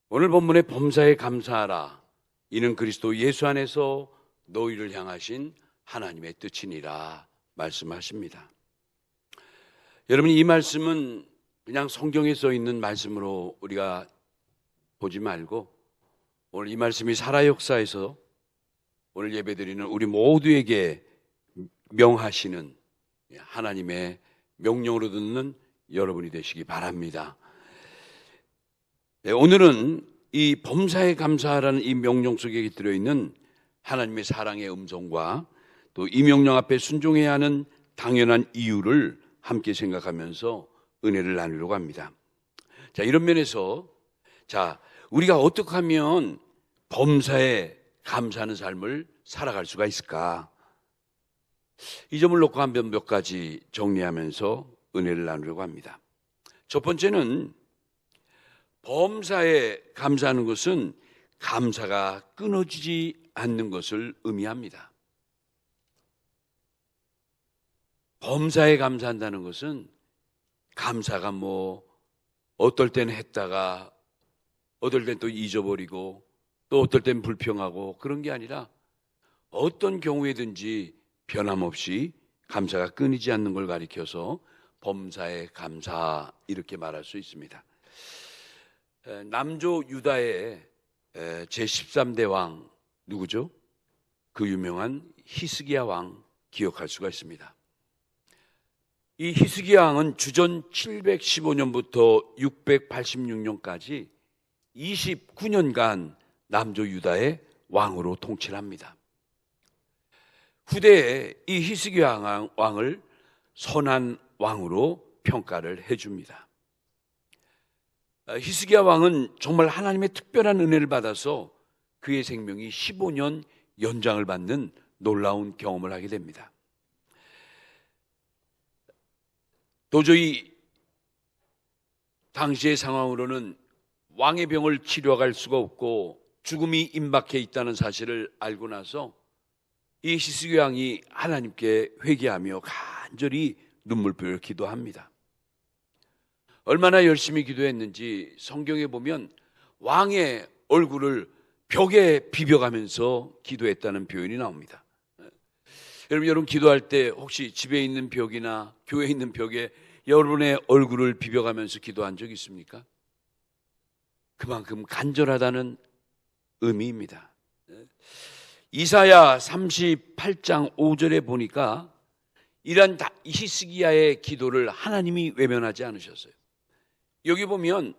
오늘 본문의 범사에 감사하라. 이는 그리스도 예수 안에서 너희를 향하신 하나님의 뜻이니라 말씀하십니다. 여러분, 이 말씀은 그냥 성경에 써 있는 말씀으로 우리가 보지 말고 오늘 이 말씀이 살아 역사에서 오늘 예배드리는 우리 모두에게 명하시는 하나님의 명령으로 듣는 여러분이 되시기 바랍니다. 오늘은 이 범사에 감사하라는 이 명령 속에 들어있는 하나님의 사랑의 음성과 또 이 명령 앞에 순종해야 하는 당연한 이유를 함께 생각하면서 은혜를 나누려고 합니다. 자, 이런 면에서 우리가 어떻게 하면 범사에 감사하는 삶을 살아갈 수가 있을까? 이 점을 놓고 한번 몇 가지 정리하면서 은혜를 나누려고 합니다. 첫 번째는 범사에 감사하는 것은 감사가 끊어지지 않는 것을 의미합니다. 범사에 감사한다는 것은 감사가 어떨 때는 했다가 어떨 땐 또 잊어버리고 또 어떨 땐 불평하고 그런 게 아니라 어떤 경우에든지 변함없이 감사가 끊이지 않는 걸 가리켜서 범사에 감사 이렇게 말할 수 있습니다. 남조 유다의 제13대 왕 누구죠? 그 유명한 히스기야 왕 기억할 수가 있습니다. 이 히스기야 왕은 주전 715년부터 686년까지 29년간 남조 유다의 왕으로 통치를 합니다. 후대에 이 히스기야 왕을 선한 왕으로 평가를 해줍니다. 히스기야 왕은 정말 하나님의 특별한 은혜를 받아서 그의 생명이 15년 연장을 받는 놀라운 경험을 하게 됩니다. 도저히 당시의 상황으로는 왕의 병을 치료할 수가 없고 죽음이 임박해 있다는 사실을 알고 나서 이 히스기야 왕이 하나님께 회개하며 간절히 눈물을 기도합니다. 얼마나 열심히 기도했는지 성경에 보면 왕의 얼굴을 벽에 비벼가면서 기도했다는 표현이 나옵니다. 여러분 기도할 때 혹시 집에 있는 벽이나 교회에 있는 벽에 여러분의 얼굴을 비벼가면서 기도한 적 있습니까? 그만큼 간절하다는 의미입니다. 이사야 38장 5절에 보니까 이런 히스기야의 기도를 하나님이 외면하지 않으셨어요. 여기 보면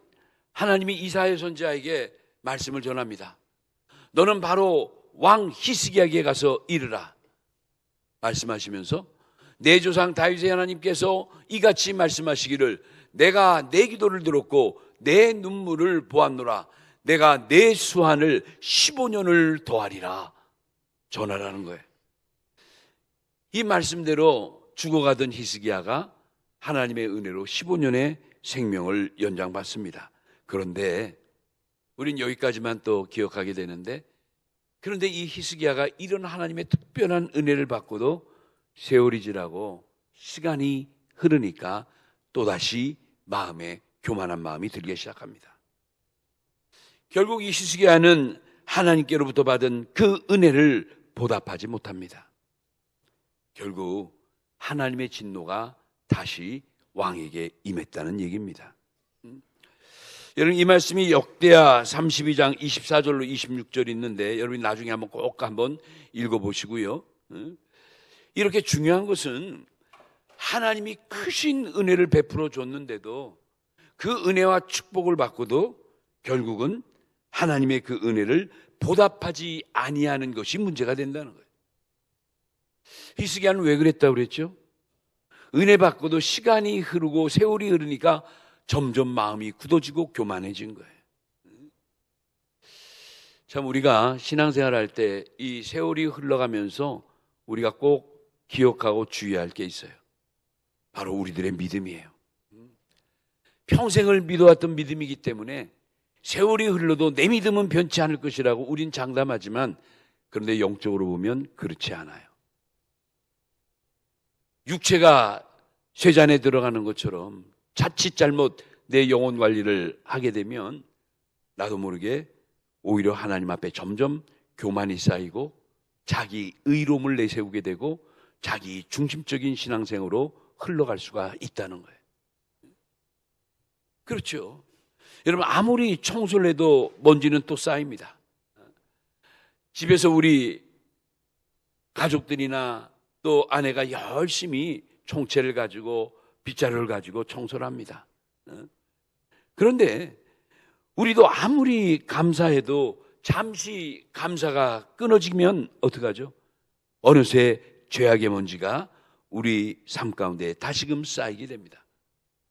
하나님이 이사야 선지자에게 말씀을 전합니다. 너는 바로 왕 히스기야에게 가서 이르라 말씀하시면서 내 조상 다윗의 하나님께서 이같이 말씀하시기를 내가 내 기도를 들었고 내 눈물을 보았노라. 내가 내 수한을 15년을 더하리라 전하라는 거예요. 이 말씀대로 죽어가던 히스기야가 하나님의 은혜로 15년의 생명을 연장받습니다. 그런데 우린 여기까지만 또 기억하게 되는데, 그런데 이 히스기야가 이런 하나님의 특별한 은혜를 받고도 세월이 지나고 시간이 흐르니까 또다시 마음에 교만한 마음이 들기 시작합니다. 결국 이 히스기야는 하나님께로부터 받은 그 은혜를 보답하지 못합니다. 결국 하나님의 진노가 다시 왕에게 임했다는 얘기입니다. 여러분, 이 말씀이 역대하 32장 24절로 26절 있는데 여러분 나중에 꼭 한번 읽어보시고요. 이렇게 중요한 것은 하나님이 크신 은혜를 베풀어 줬는데도 그 은혜와 축복을 받고도 결국은 하나님의 그 은혜를 보답하지 아니하는 것이 문제가 된다는 거예요. 히스기야는 왜 그랬다고 그랬죠? 은혜 받고도 시간이 흐르고 세월이 흐르니까 점점 마음이 굳어지고 교만해진 거예요. 참 우리가 신앙생활 할 때 이 세월이 흘러가면서 우리가 꼭 기억하고 주의할 게 있어요. 바로 우리들의 믿음이에요. 평생을 믿어왔던 믿음이기 때문에 세월이 흘러도 내 믿음은 변치 않을 것이라고 우린 장담하지만 그런데 영적으로 보면 그렇지 않아요. 육체가 쇠잔에 들어가는 것처럼 자칫 잘못 내 영혼 관리를 하게 되면 나도 모르게 오히려 하나님 앞에 점점 교만이 쌓이고 자기 의로움을 내세우게 되고 자기 중심적인 신앙생활로 흘러갈 수가 있다는 거예요. 그렇죠. 여러분, 아무리 청소를 해도 먼지는 또 쌓입니다. 집에서 우리 가족들이나 또 아내가 열심히 총채를 가지고 빗자루를 가지고 청소를 합니다. 그런데 우리도 아무리 감사해도 잠시 감사가 끊어지면 어떡하죠? 어느새 죄악의 먼지가 우리 삶 가운데 다시금 쌓이게 됩니다.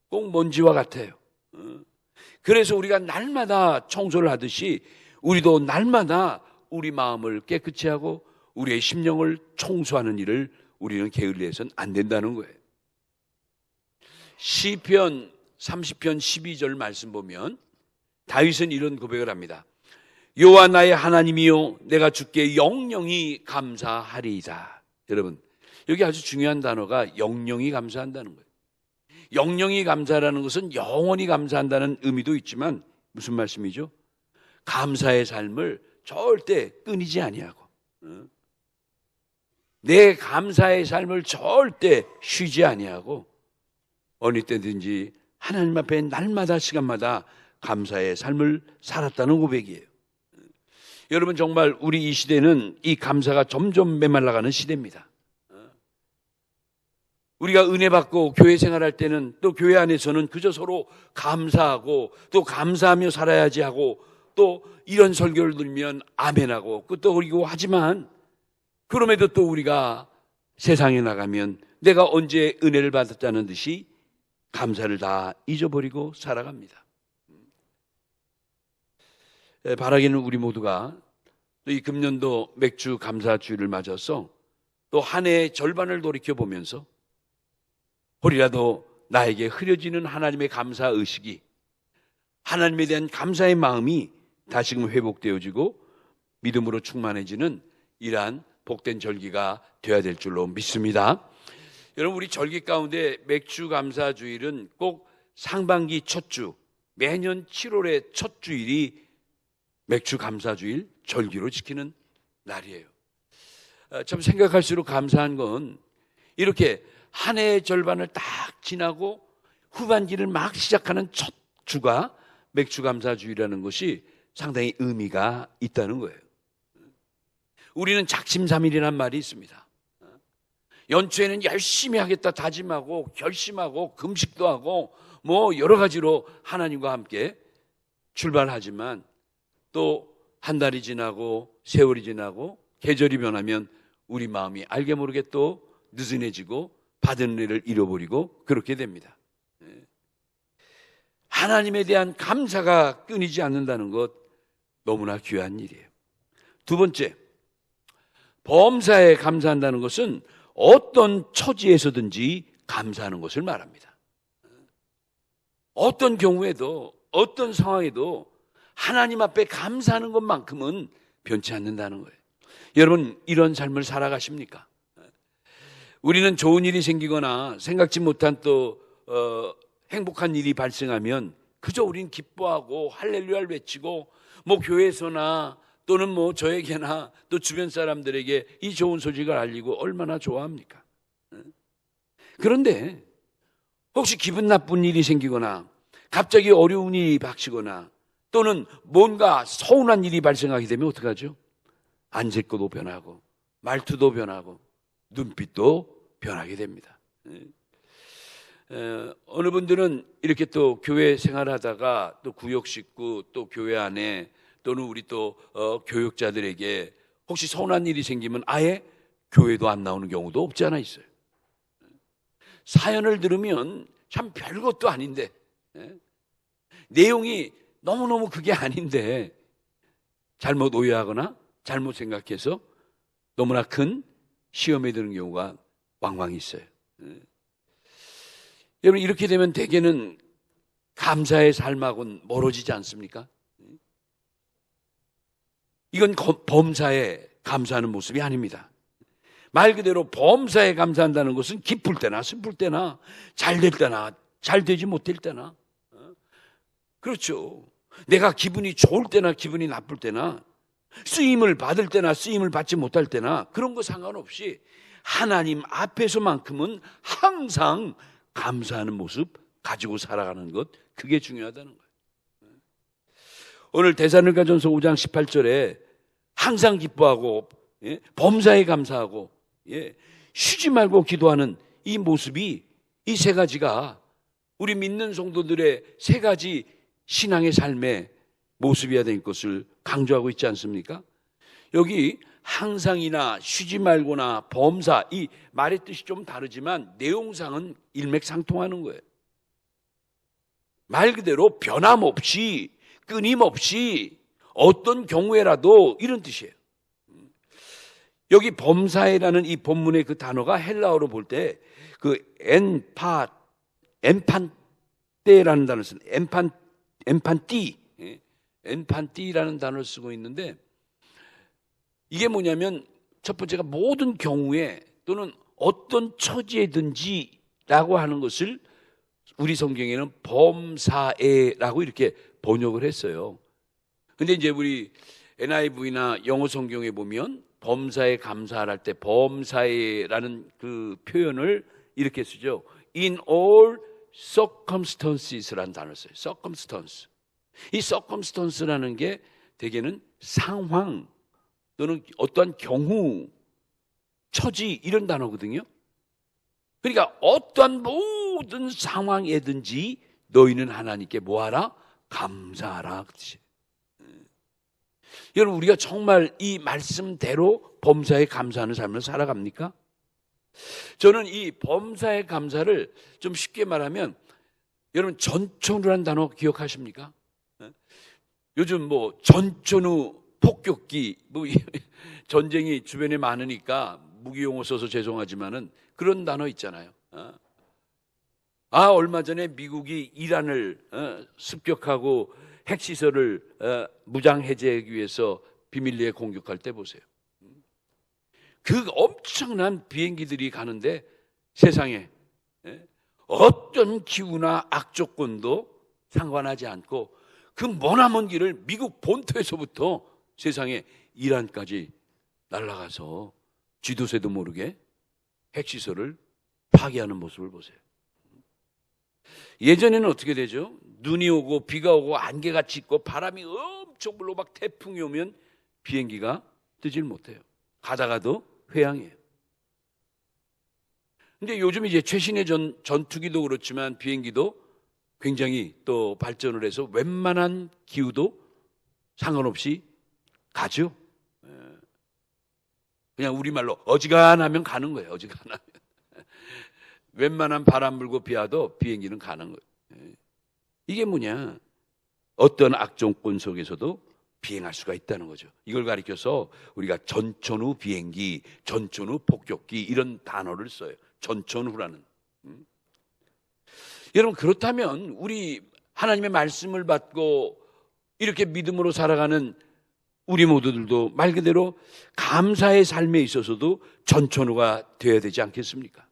꼭 먼지와 같아요. 그래서 우리가 날마다 청소를 하듯이 우리도 날마다 우리 마음을 깨끗이 하고 우리의 심령을 청소하는 일을 우리는 게을리해서는 안 된다는 거예요. 시편 30편 12절 말씀 보면 다윗은 이런 고백을 합니다. 여호와 나의 하나님이요 내가 주께 영영이 감사하리이다. 여러분, 여기 아주 중요한 단어가 영영이 감사한다는 거예요. 영영이 감사라는 것은 영원히 감사한다는 의미도 있지만 무슨 말씀이죠? 감사의 삶을 절대 끊이지 아니하고 내 감사의 삶을 절대 쉬지 아니하고 어느 때든지 하나님 앞에 날마다 시간마다 감사의 삶을 살았다는 고백이에요. 여러분, 정말 우리 이 시대는 이 감사가 점점 메말라가는 시대입니다. 우리가 은혜 받고 교회 생활할 때는 또 교회 안에서는 그저 서로 감사하고 또 감사하며 살아야지 하고 또 이런 설교를 들으면 아멘하고 또 그리고 하지만 그럼에도 또 우리가 세상에 나가면 내가 언제 은혜를 받았다는 듯이 감사를 다 잊어버리고 살아갑니다. 바라기는 우리 모두가 또 이 금년도 맥주 감사주일을 맞아서 또 한 해의 절반을 돌이켜보면서 혹이라도 나에게 흐려지는 하나님의 감사 의식이 하나님에 대한 감사의 마음이 다시금 회복되어지고 믿음으로 충만해지는 이러한 복된 절기가 되어야 될 줄로 믿습니다. 여러분, 우리 절기 가운데 맥주 감사주일은 꼭 상반기 첫 주, 매년 7월의 첫 주일이 맥주 감사주일 절기로 지키는 날이에요. 참 생각할수록 감사한 건 이렇게 한 해의 절반을 딱 지나고 후반기를 막 시작하는 첫 주가 맥주 감사주일이라는 것이 상당히 의미가 있다는 거예요. 우리는 작심삼일이란 말이 있습니다. 연초에는 열심히 하겠다 다짐하고 결심하고 금식도 하고 뭐 여러 가지로 하나님과 함께 출발하지만 또 한 달이 지나고 세월이 지나고 계절이 변하면 우리 마음이 알게 모르게 또 느슨해지고 받은 은혜를 잃어버리고 그렇게 됩니다. 하나님에 대한 감사가 끊이지 않는다는 것 너무나 귀한 일이에요. 두 번째, 범사에 감사한다는 것은 어떤 처지에서든지 감사하는 것을 말합니다. 어떤 경우에도 어떤 상황에도 하나님 앞에 감사하는 것만큼은 변치 않는다는 거예요. 여러분, 이런 삶을 살아가십니까? 우리는 좋은 일이 생기거나 생각지 못한 또 행복한 일이 발생하면 그저 우린 기뻐하고 할렐루야를 외치고 뭐 교회에서나 또는 뭐 저에게나 또 주변 사람들에게 이 좋은 소식을 알리고 얼마나 좋아합니까? 그런데 혹시 기분 나쁜 일이 생기거나 갑자기 어려운 일이 닥치거나 또는 뭔가 서운한 일이 발생하게 되면 어떡하죠? 앉을 것도 변하고 말투도 변하고 눈빛도 변하게 됩니다. 어느 분들은 이렇게 또 교회 생활하다가 또 구역 식구 또 교회 안에 또는 우리 또 교육자들에게 혹시 서운한 일이 생기면 아예 교회도 안 나오는 경우도 없지 않아 있어요. 사연을 들으면 참 별것도 아닌데 내용이 너무너무 그게 아닌데 잘못 오해하거나 잘못 생각해서 너무나 큰 시험에 드는 경우가 왕왕 있어요. 여러분, 이렇게 되면 대개는 감사의 삶하고는 멀어지지 않습니까? 이건 범사에 감사하는 모습이 아닙니다. 말 그대로 범사에 감사한다는 것은 기쁠 때나 슬플 때나 잘 될 때나 잘 되지 못할 때나 그렇죠. 내가 기분이 좋을 때나 기분이 나쁠 때나 쓰임을 받을 때나 쓰임을 받지 못할 때나 그런 거 상관없이 하나님 앞에서만큼은 항상 감사하는 모습 가지고 살아가는 것, 그게 중요하다는 거예요. 오늘 데살로니가전서 5장 18절에 항상 기뻐하고 범사에 감사하고 쉬지 말고 기도하는 이 모습이, 이 세 가지가 우리 믿는 성도들의 세 가지 신앙의 삶의 모습이어야 될 것을 강조하고 있지 않습니까? 여기 항상이나 쉬지 말고나 범사, 이 말의 뜻이 좀 다르지만 내용상은 일맥상통하는 거예요. 말 그대로 변함없이, 끊임없이, 어떤 경우에라도, 이런 뜻이에요. 여기 범사에라는 이 본문의 그 단어가 헬라어로 볼 때 그 엔판떼라는 단어를 쓰는 엔판띠라는 단어를 쓰고 있는데, 이게 뭐냐면 첫 번째가 모든 경우에 또는 어떤 처지에든지라고 하는 것을 우리 성경에는 범사에라고 이렇게 번역을 했어요. 근데 이제 우리 NIV나 영어 성경에 보면 범사에 감사할 때 범사에라는 그 표현을 이렇게 쓰죠. In all circumstances라는 단어를 써요. circumstance. 이 circumstance라는 게 대개는 상황 또는 어떠한 경우, 처지, 이런 단어거든요. 그러니까 어떠한 모든 상황에든지 너희는 하나님께 뭐하라? 감사하라. 그렇지? 여러분, 우리가 정말 이 말씀대로 범사에 감사하는 삶을 살아갑니까? 저는 이 범사에 감사를 좀 쉽게 말하면, 여러분 전천후라는 단어 기억하십니까? 요즘 뭐 전천후 폭격기, 뭐 전쟁이 주변에 많으니까 무기용어 써서 죄송하지만은 그런 단어 있잖아요. 얼마 전에 미국이 이란을 습격하고 핵시설을 무장 해제하기 위해서 비밀리에 공격할 때 보세요. 그 엄청난 비행기들이 가는데 세상에 어떤 기후나 악조건도 상관하지 않고 그 머나먼 길을 미국 본토에서부터 세상에 이란까지 날아가서 쥐도새도 모르게 핵시설을 파괴하는 모습을 보세요. 예전에는 어떻게 되죠? 눈이 오고 비가 오고 안개가 짙고 바람이 엄청 불고 막 태풍이 오면 비행기가 뜨질 못해요. 가다가도 회항해요. 근데 요즘 이제 최신의 전투기도 그렇지만 비행기도 굉장히 또 발전을 해서 웬만한 기후도 상관없이 가죠. 그냥 우리말로 어지간하면 가는 거예요. 어지간하면. 웬만한 바람 불고 비 와도 비행기는 가는 거예요. 이게 뭐냐? 어떤 악조건 속에서도 비행할 수가 있다는 거죠. 이걸 가리켜서 우리가 전천후 비행기, 전천후 폭격기 이런 단어를 써요. 전천후라는. 여러분, 그렇다면 우리 하나님의 말씀을 받고 이렇게 믿음으로 살아가는 우리 모두들도 말 그대로 감사의 삶에 있어서도 전천후가 되어야 되지 않겠습니까?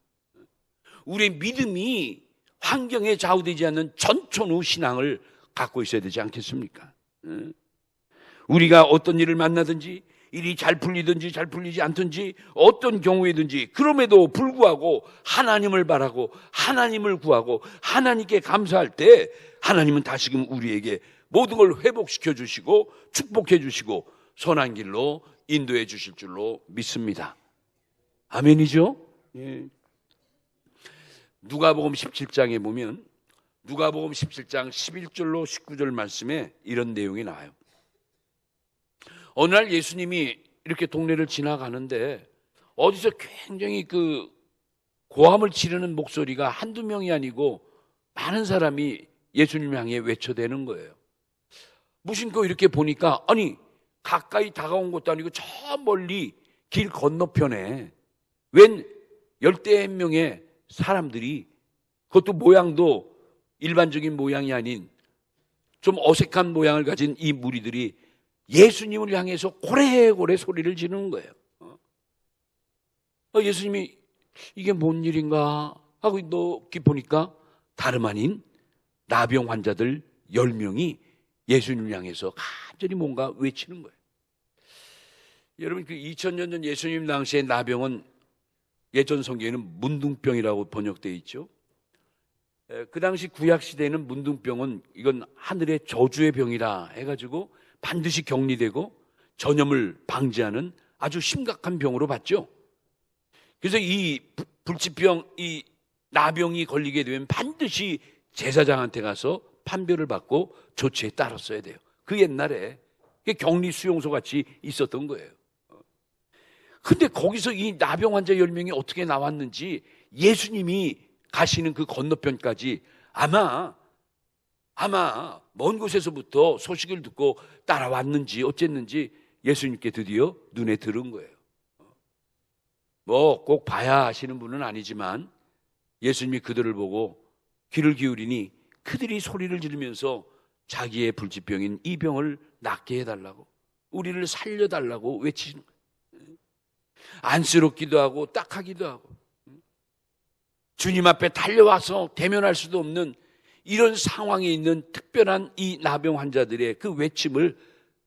우리의 믿음이 환경에 좌우되지 않는 전천후 신앙을 갖고 있어야 되지 않겠습니까? 우리가 어떤 일을 만나든지 일이 잘 풀리든지 잘 풀리지 않든지 어떤 경우에든지 그럼에도 불구하고 하나님을 바라고 하나님을 구하고 하나님께 감사할 때 하나님은 다시금 우리에게 모든 걸 회복시켜 주시고 축복해 주시고 선한 길로 인도해 주실 줄로 믿습니다. 아멘이죠? 예. 누가복음 17장에 보면 누가복음 17장 11절로 19절 말씀에 이런 내용이 나와요. 어느 날 예수님이 이렇게 동네를 지나가는데 어디서 굉장히 그 고함을 지르는 목소리가 한두 명이 아니고 많은 사람이 예수님 향해 외쳐대는 거예요. 무심코 이렇게 보니까 아니 가까이 다가온 것도 아니고 저 멀리 길 건너편에 웬 10-1명의 사람들이, 그것도 모양도 일반적인 모양이 아닌 좀 어색한 모양을 가진 이 무리들이 예수님을 향해서 고래고래 소리를 지르는 거예요. 예수님이 이게 뭔 일인가 하고 높이 보니까 다름 아닌 나병 환자들 10명이 예수님을 향해서 간절히 뭔가 외치는 거예요. 여러분, 그 2000년 전 예수님 당시의 나병은 예전 성경에는 문둥병이라고 번역되어 있죠. 그 당시 구약 시대에는 문둥병은 이건 하늘의 저주의 병이라 해가지고 반드시 격리되고 전염을 방지하는 아주 심각한 병으로 봤죠. 그래서 이 불치병, 이 나병이 걸리게 되면 반드시 제사장한테 가서 판별을 받고 조치에 따랐어야 돼요. 그 옛날에 격리 수용소 같이 있었던 거예요. 근데 거기서 이 나병 환자 10명이 어떻게 나왔는지, 예수님이 가시는 그 건너편까지 아마 먼 곳에서부터 소식을 듣고 따라왔는지 어쨌는지 예수님께 드디어 눈에 들은 거예요. 뭐 꼭 봐야 하시는 분은 아니지만 예수님이 그들을 보고 귀를 기울이니 그들이 소리를 지르면서 자기의 불치병인 이 병을 낫게 해달라고, 우리를 살려달라고 외치는 거예요. 안쓰럽기도 하고 딱하기도 하고, 주님 앞에 달려와서 대면할 수도 없는 이런 상황에 있는 특별한 이 나병 환자들의 그 외침을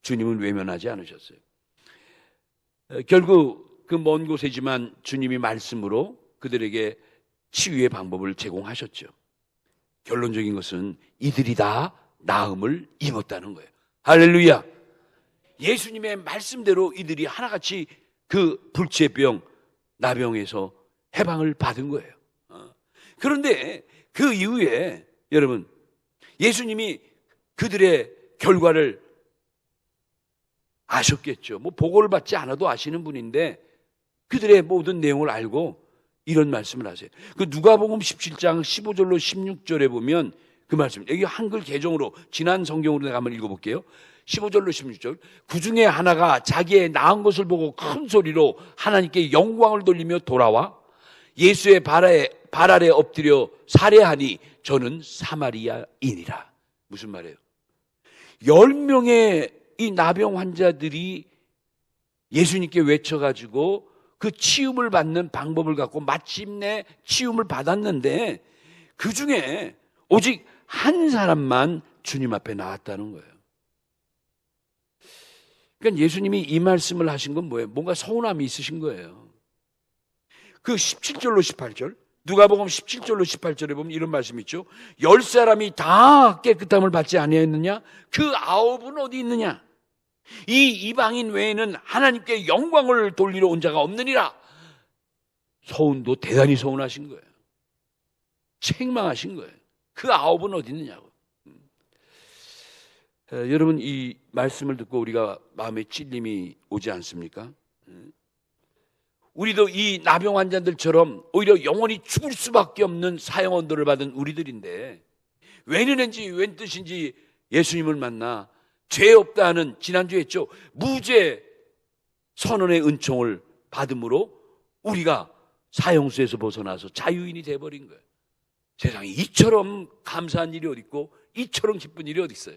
주님은 외면하지 않으셨어요. 결국 그 먼 곳이지만 주님이 말씀으로 그들에게 치유의 방법을 제공하셨죠. 결론적인 것은 이들이 다 나음을 입었다는 거예요. 할렐루야. 예수님의 말씀대로 이들이 하나같이 그 불치의 병, 나병에서 해방을 받은 거예요. 그런데 그 이후에 여러분, 예수님이 그들의 결과를 아셨겠죠. 뭐 보고를 받지 않아도 아시는 분인데 그들의 모든 내용을 알고 이런 말씀을 하세요. 그 누가복음 17장 15절로 16절에 보면 그 말씀, 여기 한글 개정으로 지난 성경으로 내가 한번 읽어볼게요. 15절로 16절. 그 중에 하나가 자기의 나은 것을 보고 큰 소리로 하나님께 영광을 돌리며 돌아와 예수의 발 아래 엎드려 살해하니 저는 사마리아인이라. 무슨 말이에요? 10명의 이 나병 환자들이 예수님께 외쳐가지고 그 치유를 받는 방법을 갖고 마침내 치유를 받았는데 그 중에 오직 한 사람만 주님 앞에 나왔다는 거예요. 그러니까 예수님이 이 말씀을 하신 건 뭐예요? 뭔가 서운함이 있으신 거예요. 그 17절로 18절, 누가복음 17절로 18절에 보면 이런 말씀이 있죠. 10사람이 다 깨끗함을 받지 아니하였느냐? 그 9은 어디 있느냐? 이 이방인 외에는 하나님께 영광을 돌리러 온 자가 없느니라. 서운도 대단히 서운하신 거예요. 책망하신 거예요. 그 9은 어디 있느냐고. 여러분, 이 말씀을 듣고 우리가 마음에 찔림이 오지 않습니까? 우리도 이 나병 환자들처럼 오히려 영원히 죽을 수밖에 없는 사형 언도를 받은 우리들인데 웬은인지 웬 뜻인지 예수님을 만나 죄 없다 하는, 지난주에 했죠, 무죄 선언의 은총을 받음으로 우리가 사형수에서 벗어나서 자유인이 돼버린 거예요. 세상에 이처럼 감사한 일이 어디 있고 이처럼 기쁜 일이 어디 있어요?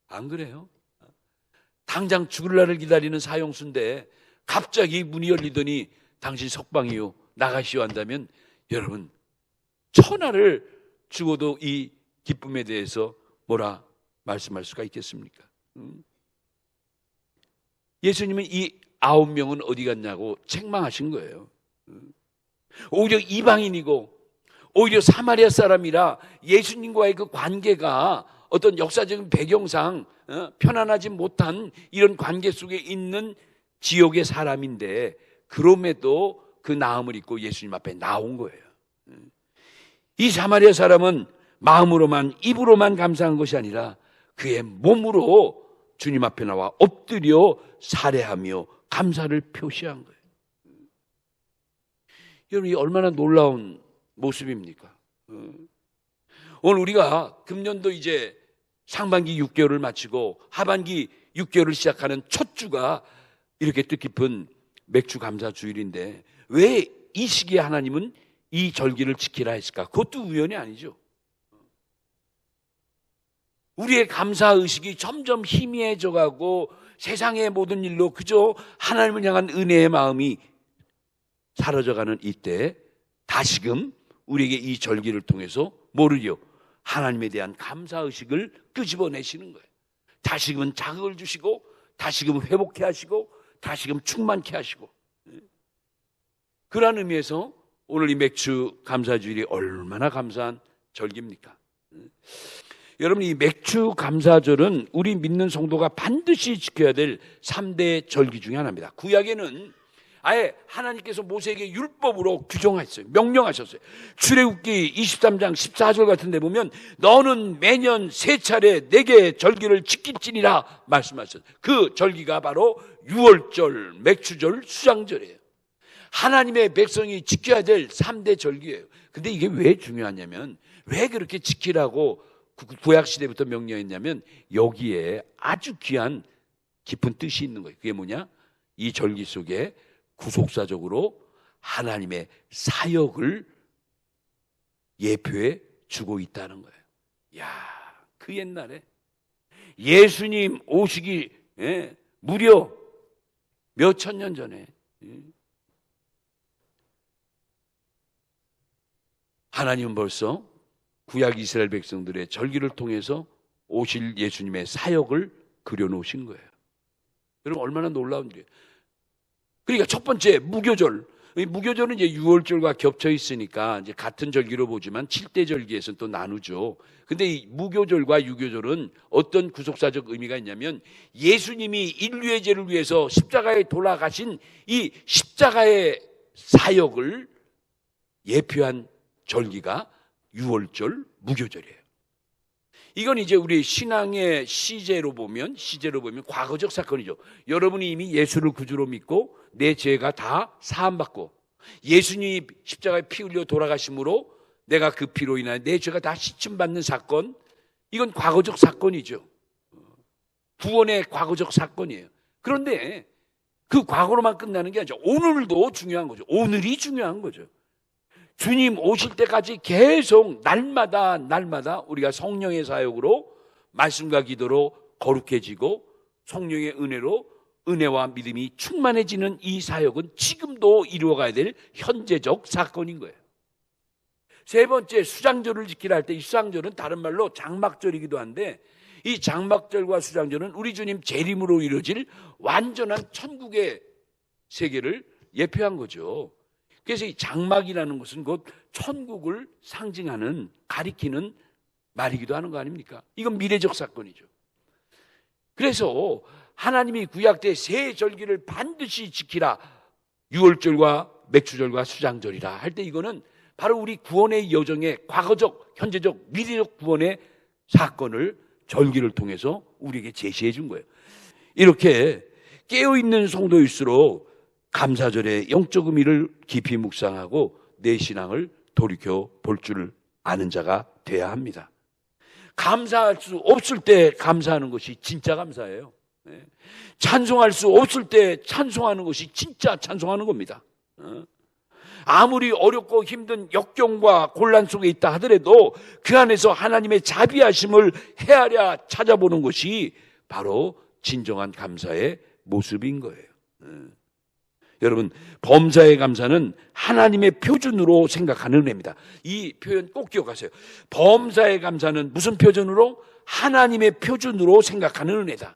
안 그래요? 당장 죽을 날을 기다리는 사형수인데 갑자기 문이 열리더니 당신 석방이요, 나가시오 한다면 여러분, 천하를 죽어도 이 기쁨에 대해서 뭐라 말씀할 수가 있겠습니까? 예수님은 이 9명은 어디 갔냐고 책망하신 거예요. 오히려 이방인이고 오히려 사마리아 사람이라 예수님과의 그 관계가 어떤 역사적인 배경상 편안하지 못한 이런 관계 속에 있는 지역의 사람인데 그럼에도 그 나음을 입고 예수님 앞에 나온 거예요. 이 사마리아 사람은 마음으로만, 입으로만 감사한 것이 아니라 그의 몸으로 주님 앞에 나와 엎드려 살해하며 감사를 표시한 거예요. 여러분, 이 얼마나 놀라운 모습입니까? 오늘 우리가 금년도 이제 상반기 6개월을 마치고 하반기 6개월을 시작하는 첫 주가 이렇게 뜻깊은 맥주 감사 주일인데 왜 이 시기에 하나님은 이 절기를 지키라 했을까? 그것도 우연이 아니죠. 우리의 감사의식이 점점 희미해져 가고 세상의 모든 일로 그저 하나님을 향한 은혜의 마음이 사라져가는 이때 다시금 우리에게 이 절기를 통해서 뭐를요? 하나님에 대한 감사의식을 끄집어내시는 거예요. 다시금 자극을 주시고, 다시금 회복케 하시고, 다시금 충만케 하시고. 그런 의미에서 오늘 이 맥주 감사주일이 얼마나 감사한 절기입니까? 여러분, 이 맥주 감사절은 우리 믿는 성도가 반드시 지켜야 될 3대 절기 중에 하나입니다. 구약에는 아예 하나님께서 모세에게 율법으로 규정하셨어요. 명령하셨어요. 출애굽기 23장 14절 같은 데 보면 너는 매년 3차례 내게 절기를 지킬지니라 말씀하셨어요. 그 절기가 바로 유월절, 맥주절, 수장절이에요. 하나님의 백성이 지켜야 될 3대 절기예요. 근데 이게 왜 중요하냐면, 왜 그렇게 지키라고 구약시대부터 명령했냐면, 여기에 아주 귀한 깊은 뜻이 있는 거예요. 그게 뭐냐? 이 절기 속에 구속사적으로 하나님의 사역을 예표해 주고 있다는 거예요. 야, 그 옛날에 예수님 오시기 무려 몇 천 년 전에 하나님은 벌써 구약 이스라엘 백성들의 절기를 통해서 오실 예수님의 사역을 그려놓으신 거예요. 여러분, 얼마나 놀라운 일이에요. 그러니까 첫 번째, 무교절. 무교절은 이제 유월절과 겹쳐 있으니까 이제 같은 절기로 보지만 7대 절기에서는 또 나누죠. 근데 이 무교절과 유교절은 어떤 구속사적 의미가 있냐면, 예수님이 인류의 죄를 위해서 십자가에 돌아가신 이 십자가의 사역을 예표한 절기가 유월절, 무교절이에요. 이건 이제 우리 신앙의 시제로 보면 과거적 사건이죠. 여러분이 이미 예수를 구주로 믿고 내 죄가 다 사함받고 예수님이 십자가에 피 흘려 돌아가심으로 내가 그 피로 인하여 내 죄가 다 씻음받는 사건, 이건 과거적 사건이죠. 구원의 과거적 사건이에요. 그런데 그 과거로만 끝나는 게 아니죠. 오늘도 중요한 거죠. 오늘이 중요한 거죠. 주님 오실 때까지 계속 날마다 우리가 성령의 사역으로 말씀과 기도로 거룩해지고 성령의 은혜와 믿음이 충만해지는 이 사역은 지금도 이루어가야 될 현재적 사건인 거예요. 세 번째, 수장절을 지키라 할 때, 이 수장절은 다른 말로 장막절이기도 한데, 이 장막절과 수장절은 우리 주님 재림으로 이루어질 완전한 천국의 세계를 예표한 거죠. 그래서 이 장막이라는 것은 곧 천국을 상징하는, 가리키는 말이기도 하는 거 아닙니까? 이건 미래적 사건이죠. 그래서 하나님이 구약 때 세 절기를 반드시 지키라, 유월절과 맥주절과 수장절이라 할 때, 이거는 바로 우리 구원의 여정의 과거적, 현재적, 미래적 구원의 사건을 절기를 통해서 우리에게 제시해 준 거예요. 이렇게 깨어있는 성도일수록 감사절의 영적 의미를 깊이 묵상하고 내 신앙을 돌이켜 볼 줄 아는 자가 돼야 합니다. 감사할 수 없을 때 감사하는 것이 진짜 감사예요. 찬송할 수 없을 때 찬송하는 것이 진짜 찬송하는 겁니다. 아무리 어렵고 힘든 역경과 곤란 속에 있다 하더라도 그 안에서 하나님의 자비하심을 헤아려 찾아보는 것이 바로 진정한 감사의 모습인 거예요. 여러분, 범사의 감사는 하나님의 표준으로 생각하는 은혜입니다. 이 표현 꼭 기억하세요. 범사의 감사는 무슨 표준으로? 하나님의 표준으로 생각하는 은혜다.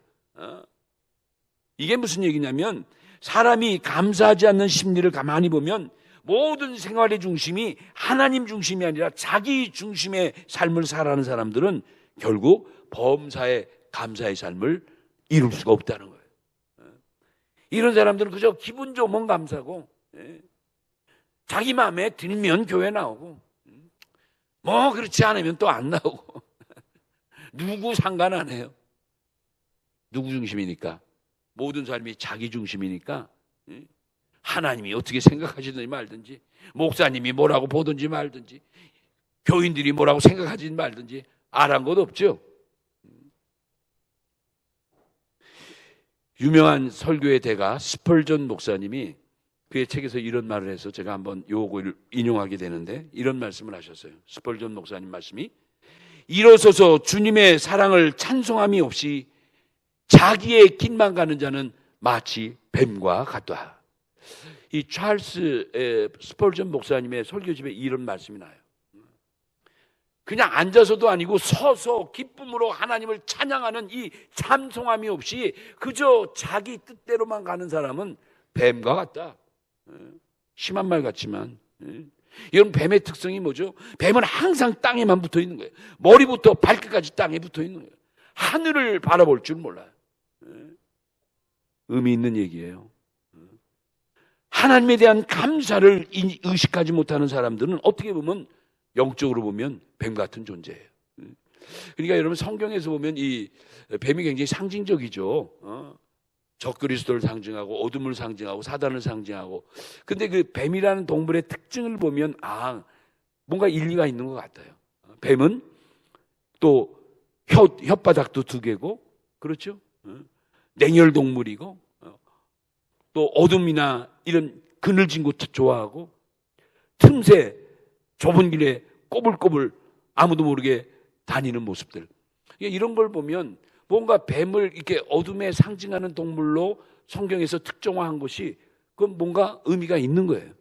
이게 무슨 얘기냐면, 사람이 감사하지 않는 심리를 가만히 보면 모든 생활의 중심이 하나님 중심이 아니라 자기 중심의 삶을 살아가는 사람들은 결국 범사의 감사의 삶을 이룰 수가 없다는 거예요. 이런 사람들은 그저 기분 좋으면 감사고, 자기 마음에 들면 교회 나오고, 뭐 그렇지 않으면 또 안 나오고. 누구 상관 안 해요. 누구 중심이니까? 모든 삶이 자기 중심이니까 하나님이 어떻게 생각하시든지 말든지, 목사님이 뭐라고 보든지 말든지, 교인들이 뭐라고 생각하든지 말든지 아랑곳 없죠. 유명한 설교의 대가 스펄전 목사님이 그의 책에서 이런 말을 해서 제가 한번 요거를 인용하게 되는데, 이런 말씀을 하셨어요. 스펄전 목사님 말씀이, 일어서서 주님의 사랑을 찬송함이 없이 자기의 길만 가는 자는 마치 뱀과 같다. 이 찰스 스펄전 목사님의 설교집에 이런 말씀이 나요. 그냥 앉아서도 아니고 서서 기쁨으로 하나님을 찬양하는 이 찬송함이 없이 그저 자기 뜻대로만 가는 사람은 뱀과 같다. 심한 말 같지만, 이런 뱀의 특성이 뭐죠? 뱀은 항상 땅에만 붙어 있는 거예요. 머리부터 발끝까지 땅에 붙어 있는 거예요. 하늘을 바라볼 줄 몰라요. 의미 있는 얘기예요. 하나님에 대한 감사를 의식하지 못하는 사람들은 어떻게 보면 영적으로 보면 뱀 같은 존재예요. 그러니까 여러분, 성경에서 보면 이 뱀이 굉장히 상징적이죠. 적그리스도를 상징하고 어둠을 상징하고 사단을 상징하고. 근데 그 뱀이라는 동물의 특징을 보면 뭔가 일리가 있는 것 같아요. 뱀은 또 혓바닥도 2개고, 그렇죠? 냉혈 동물이고, 또 어둠이나 이런 그늘진 곳 좋아하고, 틈새 좁은 길에 꼬불꼬불 아무도 모르게 다니는 모습들. 이런 걸 보면 뭔가 뱀을 이렇게 어둠에 상징하는 동물로 성경에서 특정화한 것이 그건 뭔가 의미가 있는 거예요.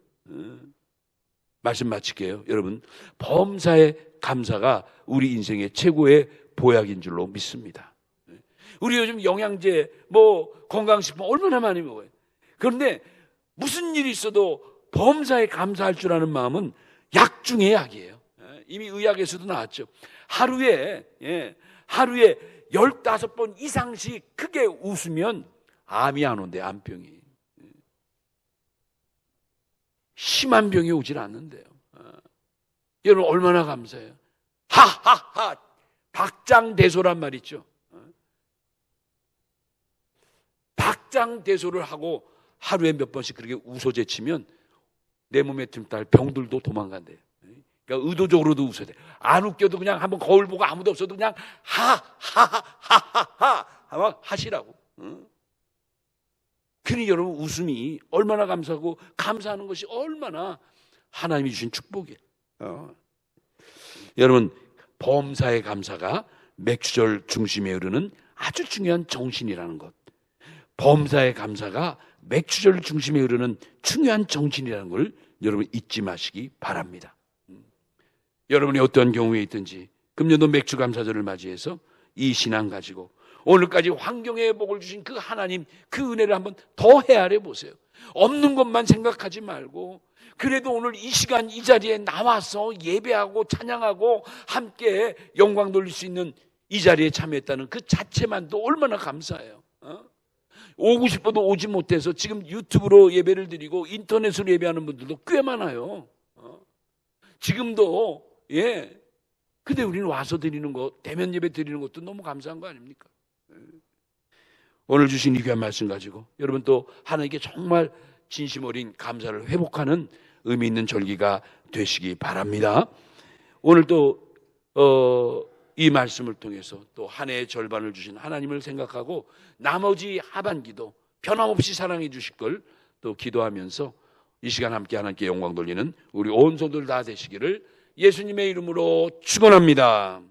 말씀 마칠게요. 여러분, 범사의 감사가 우리 인생의 최고의 보약인 줄로 믿습니다. 우리 요즘 영양제, 건강식품 얼마나 많이 먹어요. 그런데 무슨 일이 있어도 범사에 감사할 줄 아는 마음은 약 중의 약이에요. 이미 의학에서도 나왔죠. 하루에 15번 이상씩 크게 웃으면 암이 안 온대요. 암병이. 심한 병이 오질 않는데요. 여러분, 얼마나 감사해요. 하하하, 박장대소란 말 있죠. 박장대소를 하고 하루에 몇 번씩 그렇게 웃어제치면 내 몸에 든tal 병들도 도망간대요. 그러니까 의도적으로도 웃어야 돼. 안 웃겨도 그냥 한번 거울 보고 아무도 없어도 그냥 하하하하하 하시라고. 그러니 여러분, 웃음이 얼마나 감사하고 감사하는 것이 얼마나 하나님이 주신 축복이에요. 여러분, 범사의 감사가 맥주절 중심에 흐르는 아주 중요한 정신이라는 것. 범사의 감사가 맥주절 중심에 흐르는 중요한 정신이라는 걸 여러분 잊지 마시기 바랍니다. 여러분이 어떤 경우에 있든지 금년도 맥주 감사절을 맞이해서 이 신앙 가지고 오늘까지 환경의 복을 주신 그 하나님, 그 은혜를 한번 더 헤아려 보세요. 없는 것만 생각하지 말고 그래도 오늘 이 시간 이 자리에 나와서 예배하고 찬양하고 함께 영광 돌릴 수 있는 이 자리에 참여했다는 그 자체만도 얼마나 감사해요. 오고 싶어도 오지 못해서 지금 유튜브로 예배를 드리고 인터넷으로 예배하는 분들도 꽤 많아요. 지금도 근데 우리는 와서 드리는 거, 대면 예배 드리는 것도 너무 감사한 거 아닙니까? 오늘 주신 이 귀한 말씀 가지고 여러분 또 하나님께 정말 진심 어린 감사를 회복하는 의미 있는 절기가 되시기 바랍니다. 오늘 또 이 말씀을 통해서 또 한 해의 절반을 주신 하나님을 생각하고 나머지 하반기도 변함없이 사랑해 주실 걸 또 기도하면서 이 시간 함께 하나님께 영광 돌리는 우리 온 성도들 다 되시기를 예수님의 이름으로 축원합니다.